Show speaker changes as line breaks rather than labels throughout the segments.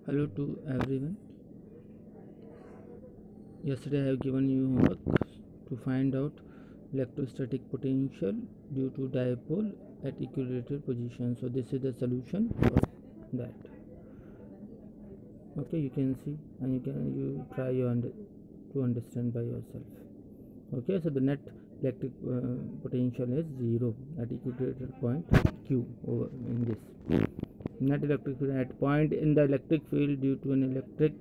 Hello to everyone. Yesterday I have given you homework to find out electrostatic potential due to dipole at equilibrium position. So this is the solution for that. Okay, you can see and you try to understand by yourself. Okay, so the net electric potential is 0 at equilibrium point Q over in this. Net electric field at point in the electric field due to an electric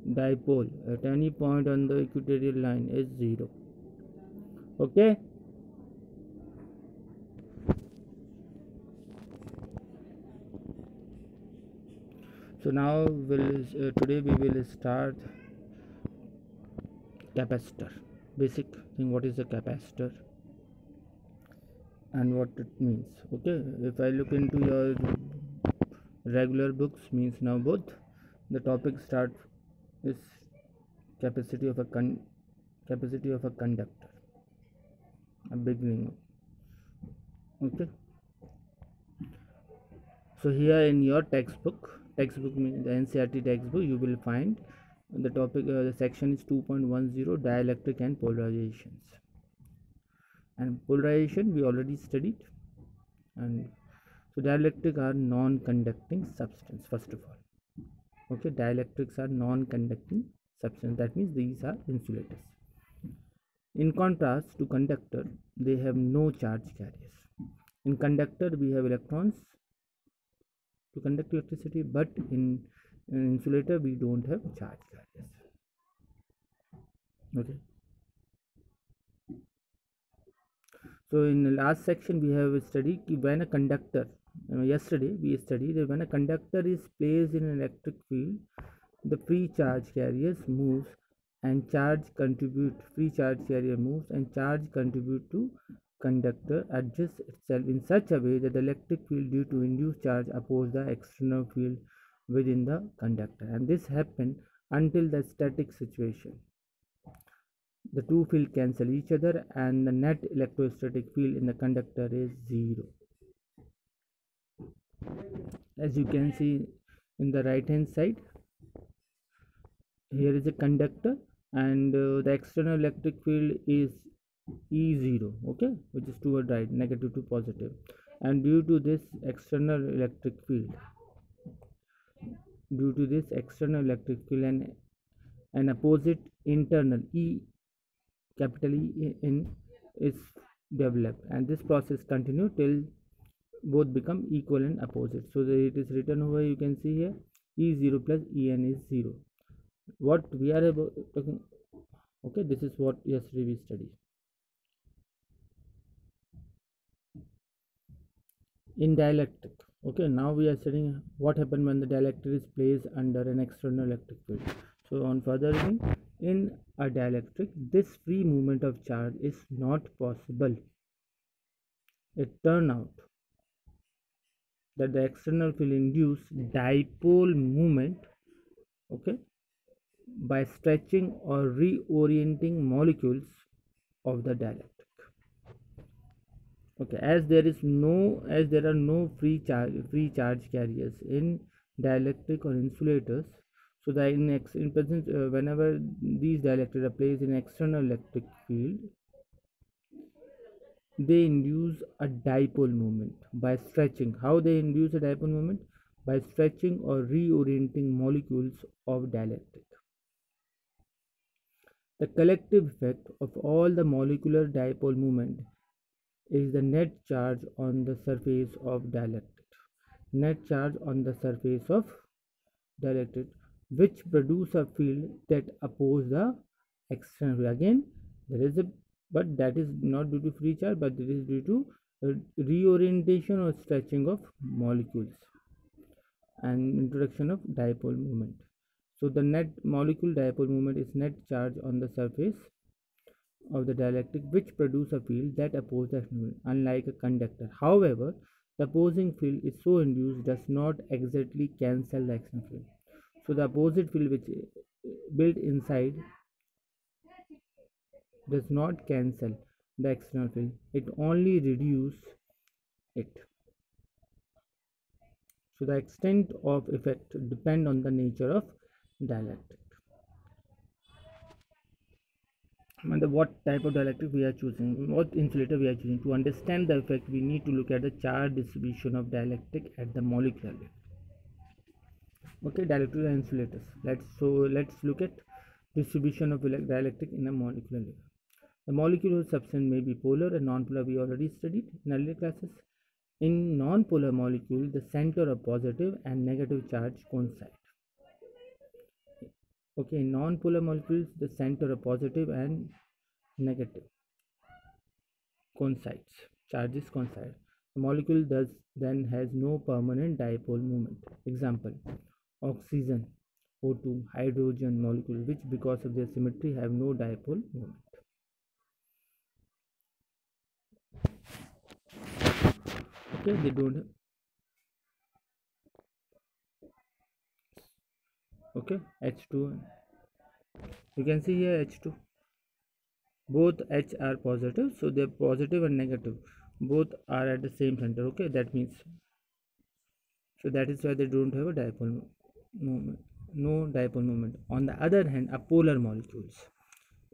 dipole at any point on the equatorial line is 0. Okay, so now today we will start capacitor. Basic thing, what is a capacitor and what it means. Okay, if I look into your regular books, means now both the topic start is capacity of a conductor, a beginning. Okay, so here in your textbook means the NCERT textbook, you will find the topic, the section is 2.10, dielectric and polarizations. And polarization we already studied. And so dielectric are non-conducting substance, first of all. Okay, dielectrics are non-conducting substance, that means these are insulators. In contrast to conductor, they have no charge carriers. In conductor we have electrons to conduct electricity, but in an insulator we don't have charge carriers. Okay, so in the last section we have studied when a conductor, yesterday we studied that when a conductor is placed in an electric field, the free charge carriers moves and charge contribute to conductor adjusts itself in such a way that the electric field due to induced charge oppose the external field within the conductor, and this happened until the static situation. The two fields cancel each other and the net electrostatic field in the conductor is 0. As you can see in the right hand side, here is a conductor and the external electric field is E0, okay, which is toward right, negative to positive. And due to this external electric field and an opposite internal capital E in is developed, and this process continue till both become equal and opposite. So it is written over, you can see here, E0 plus En is 0. What we are about talking, okay, this is what yesterday we studied. In dielectric, okay, now we are studying what happens when the dielectric is placed under an external electric field. So on further reading, in a dielectric this free movement of charge is not possible. It turns out that the external field induce dipole movement, okay, by stretching or reorienting molecules of the dielectric. Okay, as there are no free charge carriers in dielectric or insulators, so that in presence, whenever these dielectrics are placed in external electric field, they induce a dipole moment by stretching. How they induce a dipole moment? By stretching or reorienting molecules of dielectric. The collective effect of all the molecular dipole moment is the net charge on the surface of dielectric. Net charge on the surface of dielectric, which produce a field that oppose the external field. Again, there is a but that is not due to free charge, but it is due to reorientation or stretching of molecules and introduction of dipole moment. So the net molecule dipole moment is net charge on the surface of the dielectric, which produce a field that opposes the external field, unlike a conductor. However, the opposing field is so induced does not exactly cancel the external field. So the opposite field which built inside does not cancel the external field, it only reduces it. So the extent of effect depend on the nature of dielectric. And what type of dielectric we are choosing, what insulator we are choosing. To understand the effect, we need to look at the charge distribution of dielectric at the molecular level. Okay, dielectric and insulators. Let's look at distribution of dielectric in a molecular level. The molecular substance may be polar and non-polar. We already studied in earlier classes. In non-polar molecule, the center of positive and negative charge coincide. Okay, in non-polar molecules, the center of positive and negative coincides. Charges coincide. The molecule thus then has no permanent dipole moment. Example: oxygen, O2, hydrogen molecule, which because of their symmetry have no dipole moment. Okay, they don't have. Okay, H2. You can see here H2. Both H are positive, so they're positive and negative. Both are at the same center. Okay, that means, so that is why they don't have a dipole moment. No dipole moment. On the other hand, a polar molecules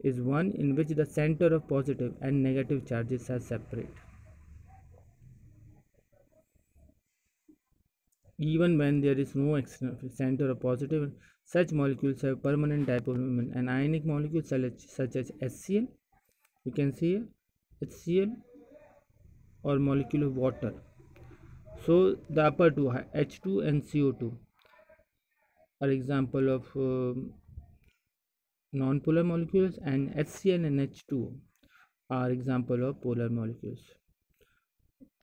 is one in which the center of positive and negative charges are separate. Even when there is no external center of positive, such molecules have permanent dipole moment. And ionic molecules such as HCl, you can see here, HCl, or molecule of water. So the upper two, H2 and CO2, are example of non-polar molecules, and HCl and H2 are example of polar molecules.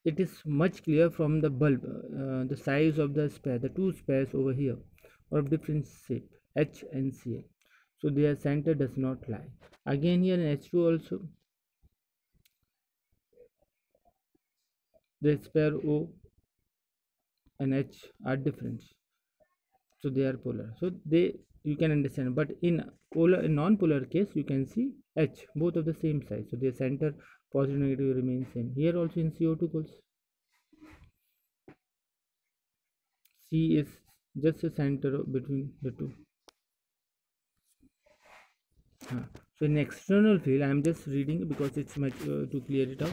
It is much clear from the bulb, the size of the sphere, the two spheres over here are of different shape, H and Cl. So their center does not lie. Again here in H2 also, the sphere O and H are different, so they are polar. So they, you can understand, but in polar, in non-polar case, you can see H, both of the same size, so their center positive negative remains same. Here also in CO2 goals, C is just a center between the two. So in external field, I am just reading because it's much to clear it out.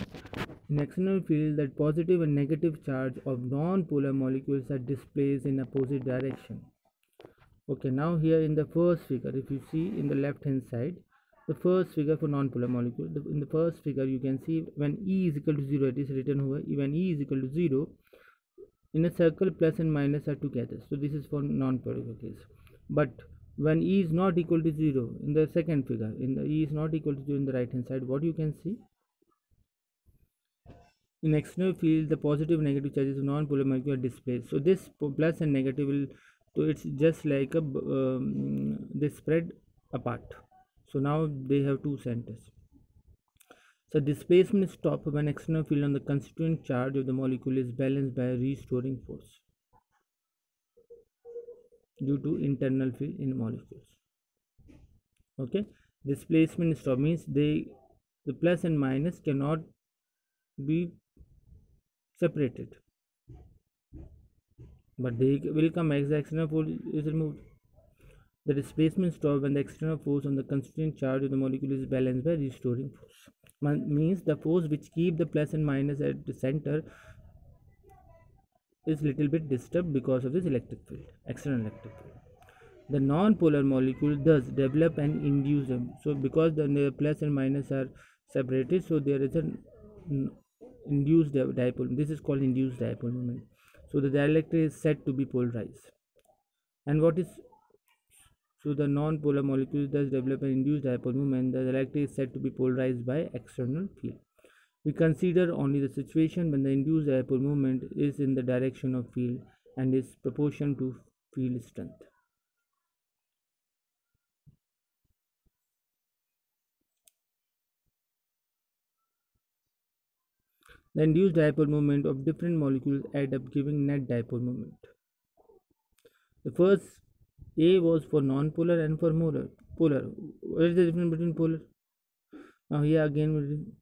In external field, that positive and negative charge of non-polar molecules are displaced in opposite direction. Okay, now here in the first figure, if you see in the left hand side, the first figure for non-polar molecule, in the first figure you can see when E is equal to 0, it is written over, when E is equal to 0, in a circle plus and minus are together. So this is for non-polar case. But when E is not equal to 0, in the second figure, in the E is not equal to 0 in the right hand side, what you can see? In external field, the positive and negative charges of non-polar molecule are displaced. So this plus and negative will, so it's just like a they spread apart. So now they have two centers. So displacement stops when external field on the constituent charge of the molecule is balanced by a restoring force due to internal field in molecules. Okay, displacement stop means the plus and minus cannot be separated, but they will come as the external force is removed. The displacement stops when the external force on the constituent charge of the molecule is balanced by restoring force. Means the force which keep the plus and minus at the center is little bit disturbed because of this electric field, external electric field. The non-polar molecule thus develop and induce them. So because the plus and minus are separated, so there is an induced dipole. This is called induced dipole moment. So the dielectric is said to be polarized. And what is, so the non-polar molecule thus develop an induced dipole moment. The dielectric is said to be polarized by external field. We consider only the situation when the induced dipole moment is in the direction of field and is proportional to field strength. The induced dipole moment of different molecules add up giving net dipole moment. The first A was for non-polar and for polar. What is the difference between polar? Now here again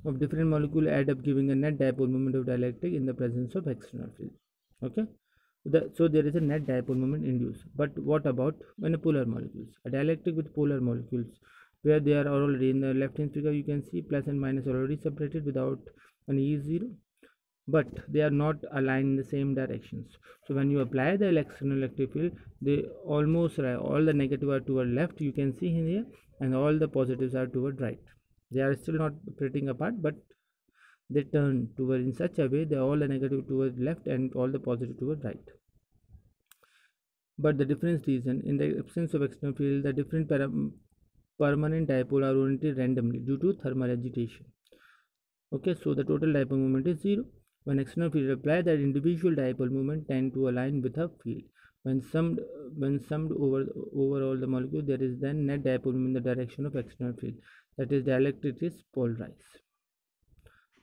of different molecules add up giving a net dipole moment of dielectric in the presence of external field. Okay, so there is a net dipole moment induced. But what about when a polar molecules? A dielectric with polar molecules, where they are already in the left hand figure, you can see plus and minus already separated without an E is 0, but they are not aligned in the same directions. So when you apply the external electric field, they almost all the negative are toward left, you can see in here, and all the positives are toward right. They are still not separating apart, but they turn toward in such a way that all the negative toward left and all the positive toward right. But the difference reason, in the absence of external field, the different permanent dipole are oriented randomly due to thermal agitation. Okay, so the total dipole moment is 0. When external field apply, that individual dipole moment tend to align with a field. When summed over all the molecules, there is then net dipole moment in the direction of external field. That is, dielectric is polarized.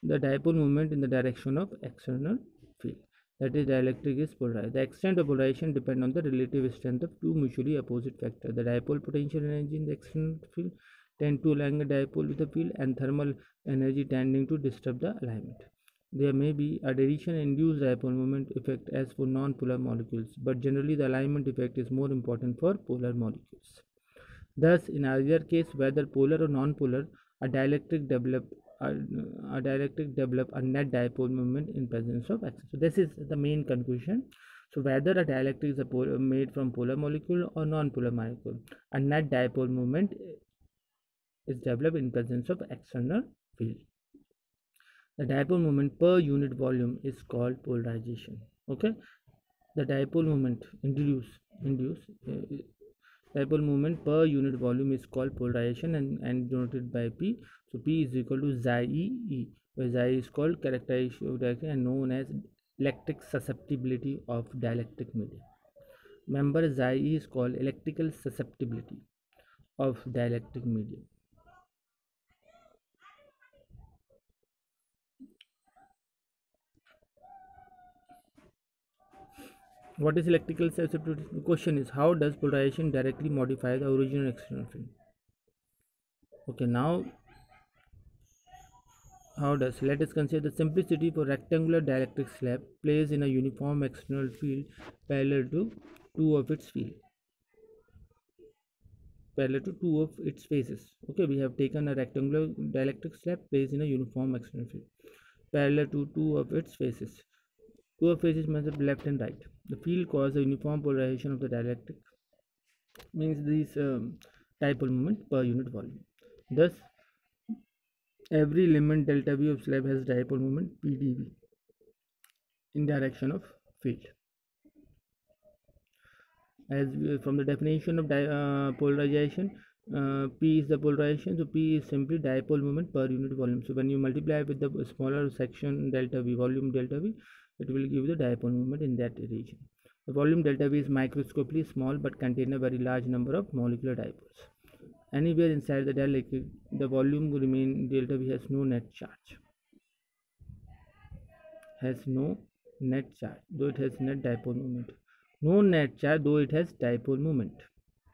The dipole moment in the direction of external field. That is, dielectric is polarized. The extent of polarization depends on the relative strength of two mutually opposite factors. The dipole potential energy in the external field tend to align a dipole with the field, and thermal energy tending to disturb the alignment. There may be a adhesion-induced dipole moment effect as for non-polar molecules, but generally the alignment effect is more important for polar molecules. Thus, in either case, whether polar or non-polar, a dielectric develop a net dipole moment in presence of axis. So this is the main conclusion. So whether a dielectric is made from polar molecule or non-polar molecule, a net dipole moment is developed in presence of external field. The dipole moment per unit volume is called polarization. Okay, the dipole moment dipole moment per unit volume is called polarization and denoted by P. So P is equal to Xi E, where Xi is called characteristic of dielectric and known as electric susceptibility of dielectric medium. Remember, Xi is called electrical susceptibility of dielectric medium. What is electrical susceptibility? The question is, how does polarization directly modify the original external field? Okay, now how does? Let us consider the simplicity for rectangular dielectric slab placed in a uniform external field parallel to two of its faces. Okay, we have taken a rectangular dielectric slab placed in a uniform external field parallel to two of its faces. Two of faces measure left and right. The field causes a uniform polarization of the dielectric, means this dipole moment per unit volume. Thus, every element delta V of slab has dipole moment PdV in direction of field. As from the definition of polarization, P is the polarization, so P is simply dipole moment per unit volume. So when you multiply with the smaller section delta V, volume delta V, it will give the dipole moment in that region. The volume delta V is microscopically small but contain a very large number of molecular dipoles. Anywhere inside the dielectric, the volume remain delta V has no net charge. Though it has net dipole moment. No net charge, though it has dipole moment.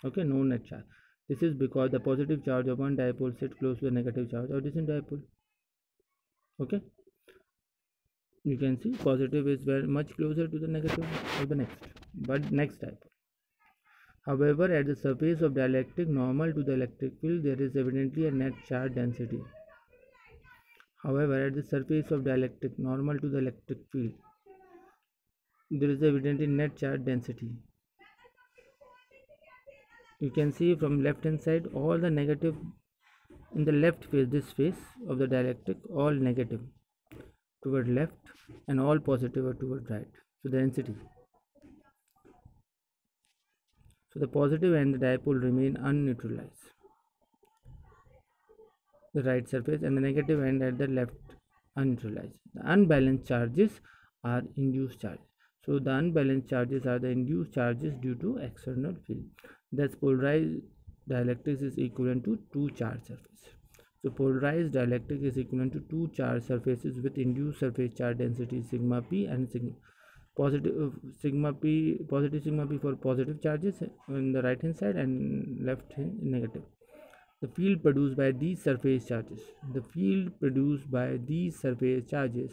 Okay, no net charge. This is because the positive charge of one dipole sits close to the negative charge of different dipole. Okay, you can see positive is very much closer to the negative of the next dipole. However, at the surface of dielectric normal to the electric field, there is evidently a net charge density. However, at the surface of dielectric normal to the electric field, there is evidently net charge density. You can see from left hand side, all the negative in the left face, this face of the dielectric, all negative toward left and all positive are toward right. So the density. So the positive and the dipole remain unneutralized, the right surface, and the negative end at the left unneutralized. The unbalanced charges are induced charges. So the unbalanced charges are the induced charges due to external field. Thus polarized dielectric is equivalent to two charge surfaces. So polarized dielectric is equivalent to two charge surfaces with induced surface charge density sigma p and positive sigma p for positive charges on the right hand side and left hand negative. The field produced by these surface charges, the field produced by these surface charges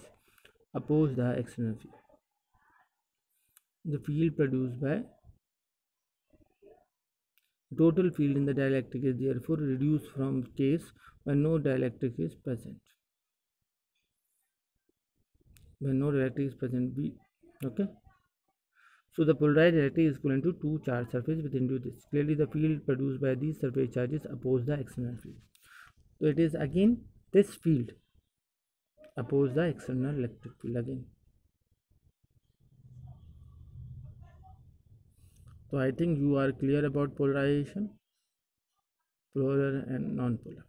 oppose the external field. The field produced by total field in the dielectric is therefore reduced from case when no dielectric is present. When no dielectric is present, okay. So the polarized electric is equivalent to two charge surface with induced this. Clearly, the field produced by these surface charges oppose the external field. So it is again this field oppose the external electric field again. So I think you are clear about polarization, polar and non-polar.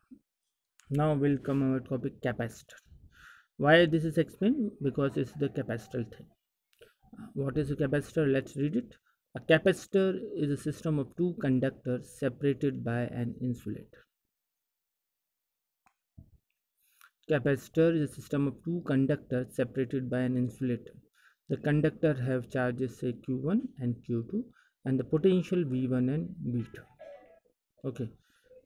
Now we'll come our topic capacitor. Why this is explained? Because it's the capacitor thing. What is a capacitor? Let's read it. A capacitor is a system of two conductors separated by an insulator. Capacitor is a system of two conductors separated by an insulator. The conductor have charges say Q1 and Q2 and the potential V1 and V2. Okay,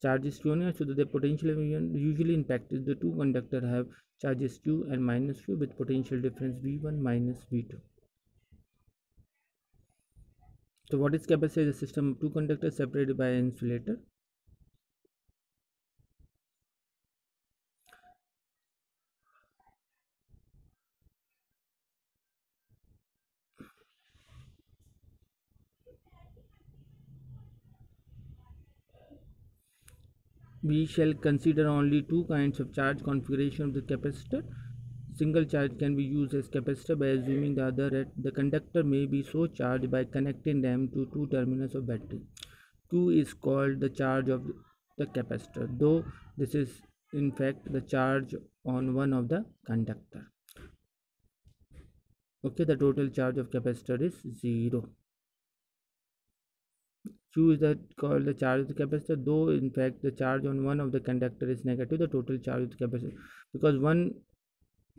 charges Q1, so the potential V1 usually in practice the two conductor have charges Q and minus Q with potential difference V1 minus V2. So what is capacitor? Is a system of two conductors separated by an insulator. We shall consider only two kinds of charge configuration of the capacitor. Single charge can be used as capacitor by assuming the other at the conductor may be so charged by connecting them to two terminals of battery. Q is called the charge of the capacitor, though this is in fact the charge on one of the conductor. Okay, the total charge of capacitor is 0. Q is called the charge of the capacitor, though in fact the charge on one of the conductor is negative. The total charge of the capacitor, because one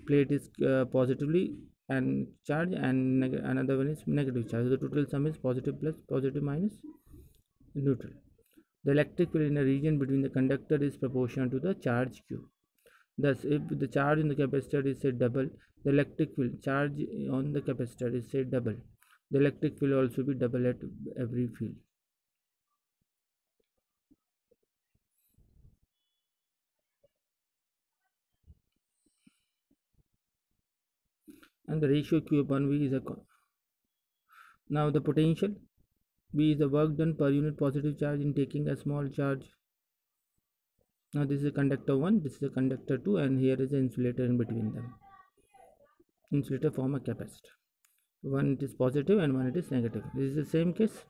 plate is positively and charge and another one is negative charge. So the total sum is positive plus positive minus neutral. The electric field in a region between the conductor is proportional to the charge Q. Thus, if the charge in the capacitor is say double, the electric field charge on the capacitor is say double. The electric field also be double at every field. And the ratio Q upon V is a now the potential V is the work done per unit positive charge in taking a small charge. Now this is a conductor 1, this is a conductor 2, and here is an insulator in between them. Insulator form a capacitor. One it is positive and one it is negative. This is the same case.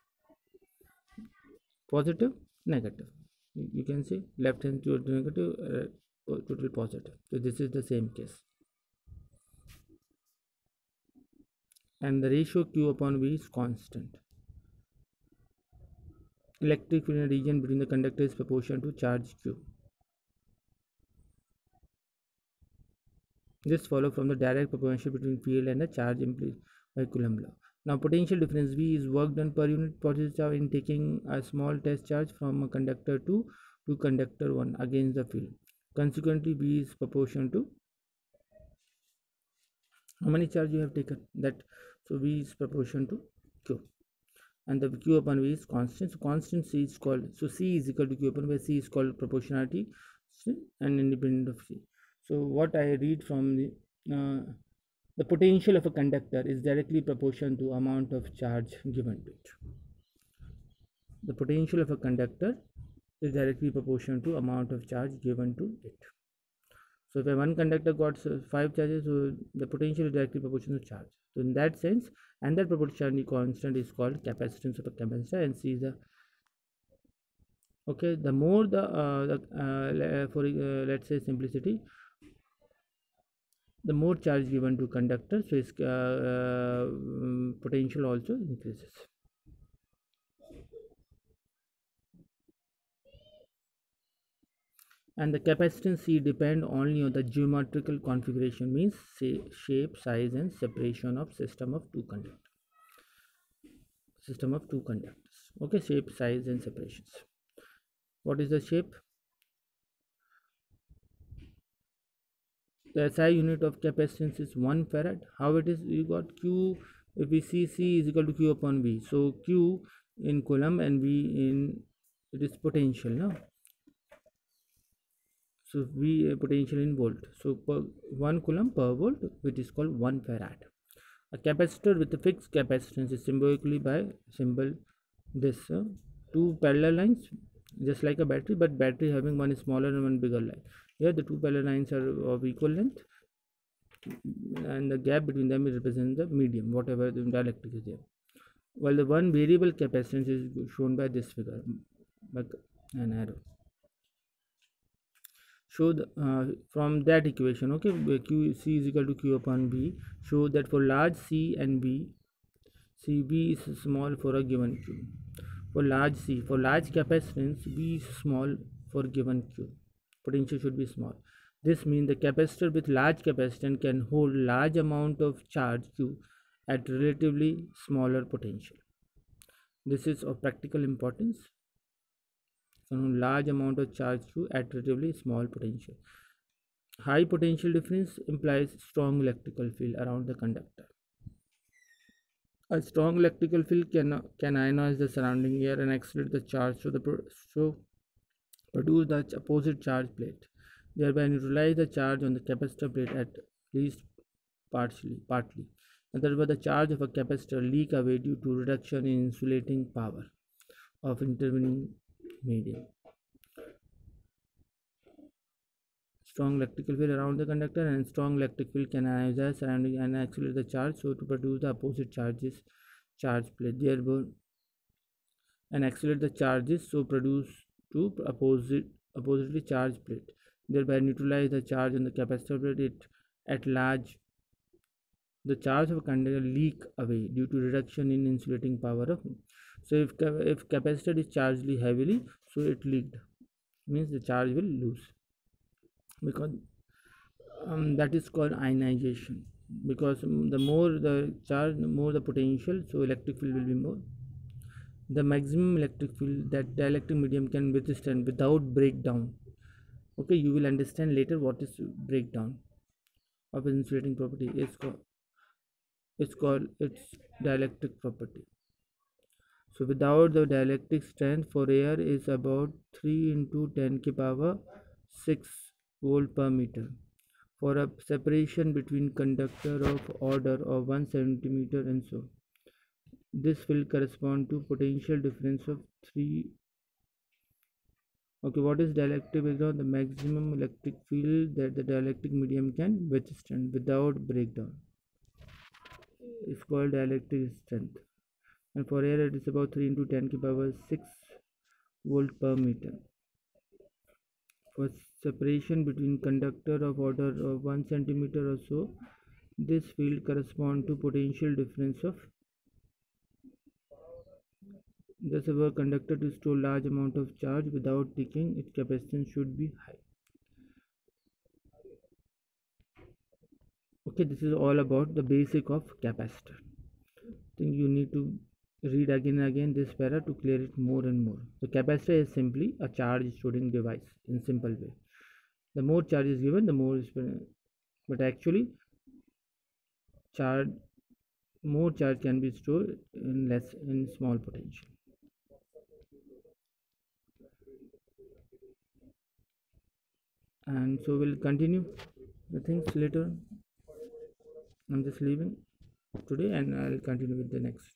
Positive, negative. You can see left hand to negative, total positive. So this is the same case. And the ratio Q upon V is constant. Electric field in a region between the conductor is proportional to charge Q. This follows from the direct proportion between field and the charge implied by Coulomb law. Now potential difference V is work done per unit positive charge in taking a small test charge from a conductor 2 to conductor 1 against the field. Consequently, V is proportional to how many charge you have taken that. So V is proportional to Q, and the Q upon V is constant. So constant C is called, so C is equal to Q upon V. C is called proportionality and independent of C. So what I read from the potential of a conductor is directly proportional to amount of charge given to it. The potential of a conductor is directly proportional to amount of charge given to it. So if a one conductor got 5 charges, so the potential is directly proportional to charge. So in that sense, and that proportionality constant is called capacitance of a capacitor, and C is the okay. The more for let's say simplicity, the more charge given to conductor, so its potential also increases. And the capacitance C depend only on the geometrical configuration, means say shape, size, and separation of system of two conductors. Okay, shape, size, and separations. What is the shape? The SI unit of capacitance is 1 farad. How it is? You got Q, if we see C is equal to Q upon V. So Q in coulomb and V in, it is potential, no? So V potential in volt. So per 1 coulomb per volt, which is called 1 farad. A capacitor with a fixed capacitance is symbolically by symbol this two parallel lines, just like a battery, but battery having one smaller and one bigger line. Here the two parallel lines are of equal length, and the gap between them represents the medium, whatever the dielectric is there. While the one variable capacitance is shown by this figure, by an arrow. Show the, from that equation, okay, Q C is equal to Q upon V. Show that for large C and B, B is small for a given Q. For large capacitance, B is small for given Q. Potential should be small. This means the capacitor with large capacitance can hold large amount of charge Q at relatively smaller potential. This is of practical importance. Large amount of charge Q at relatively small potential. High potential difference implies strong electrical field around the conductor. A strong electrical field can ionize the surrounding air and accelerate the charge so produce the opposite charge plate, thereby neutralize the charge on the capacitor plate at least partly. Otherwise, the charge of a capacitor leak away due to reduction in insulating power of intervening medium. Strong electrical field around the conductor, and strong electric field can ionize surrounding and accelerate the charge so to produce the opposite charge plate, thereby and accelerate the charges so produce two oppositely charged plate, thereby neutralize the charge on the capacitor plate. It at large the charge of a conductor leak away due to reduction in insulating power of. So if capacitor is charged heavily, so it leaked, means the charge will lose, because that is called ionization, because the more the charge, the more the potential, so electric field will be more. The maximum electric field that dielectric medium can withstand without breakdown. Okay, you will understand later what is breakdown of insulating property. It's called its dielectric property. So without the dielectric strength for air is about 3 into 10 ki power 6 volt per meter. For a separation between conductor of order of 1 centimeter and so. This will correspond to potential difference of 3. Okay, what is dielectric breakdown? The maximum electric field that the dielectric medium can withstand without breakdown is called dielectric strength. And for air it is about 3 into 10 ki power 6 volt per meter. For separation between conductor of order of 1 centimeter or so, this field corresponds to potential difference of. Thus, a conductor to store large amount of charge without leaking, its capacitance should be high. Okay, this is all about the basic of capacitor. I think you need to read again and again this para to clear it more and more. The capacitor is simply a charge storing device in simple way. The more charge is given, the more is, but actually more charge can be stored in small potential. And so we'll continue the things later. I'm just leaving today and I'll continue with the next.